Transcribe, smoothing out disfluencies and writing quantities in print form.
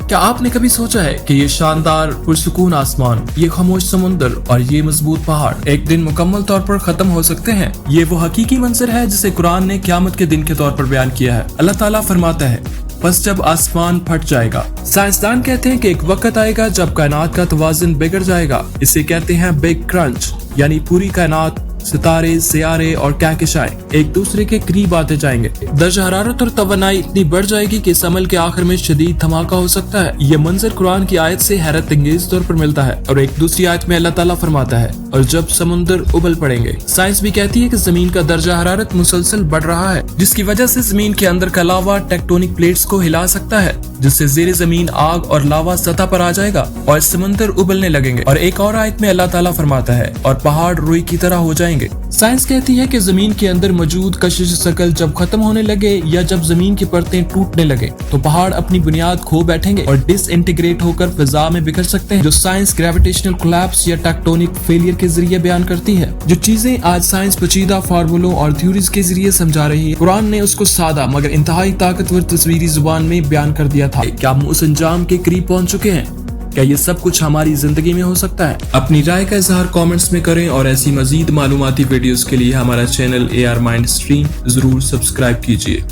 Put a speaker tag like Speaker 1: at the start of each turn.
Speaker 1: क्या आपने कभी सोचा है कि ये शानदार पुरसुकून आसमान, ये खामोश समुंदर और ये मजबूत पहाड़ एक दिन मुकम्मल तौर पर खत्म हो सकते हैं? ये वो हकीकी मंजर है जिसे कुरान ने क़यामत के दिन के तौर पर बयान किया है। अल्लाह ताला फरमाता है, बस जब आसमान फट जाएगा। साइंसदान कहते हैं कि एक वक्त आएगा जब कायनात का तवाज़ुन बिगड़ जाएगा। इसे कहते हैं बिग क्रंच, यानी पूरी कायनात, सितारे, सियारे और कहकशाएं एक दूसरे के करीब आते जाएंगे। दर्जा हरारत और तवानाई इतनी बढ़ जाएगी कि इस अमल के आखिर में शदीद धमाका हो सकता है। ये मंजर कुरान की आयत से हैरत अंगेज तौर पर मिलता है और एक दूसरी आयत में अल्लाह ताला फरमाता है, और जब समुंदर उबल पड़ेंगे। साइंस भी कहती है कि जमीन का दर्जा हरारत मुसलसल बढ़ रहा है, जिसकी वजह से जमीन के अंदर का लावा टेक्टोनिक प्लेट्स को हिला सकता है, जिससे ज़ेरे जमीन आग और लावा सतह पर आ जाएगा और समुंदर उबलने लगेंगे। और एक और आयत में अल्लाह ताला फरमाता है, और पहाड़ रुई की तरह हो जाएंगे। साइंस कहती है कि जमीन के अंदर मौजूद कशिश शकल जब खत्म होने लगे या जब जमीन की परतें टूटने लगे तो पहाड़ अपनी बुनियाद खो बैठेंगे और डिसइंटीग्रेट होकर फिजा में बिखर सकते हैं, जो साइंस ग्रेविटेशनल कोलैप्स या टेक्टोनिक फेलियर के जरिए बयान करती है। जो चीजें आज साइंस पेचीदा फार्मूलों और थ्योरीज के जरिए समझा रही है, कुरान ने उसको सादा मगर इंतहाई ताकतवर तस्वीरी जुबान में बयान कर दिया था। क्या हम उस अंजाम के करीब पहुंच चुके हैं? क्या ये सब कुछ हमारी जिंदगी में हो सकता है? अपनी राय का इजहार कमेंट्स में करें और ऐसी मजीद मालूमाती वीडियोस के लिए हमारा चैनल AR Mind Stream जरूर सब्सक्राइब कीजिए।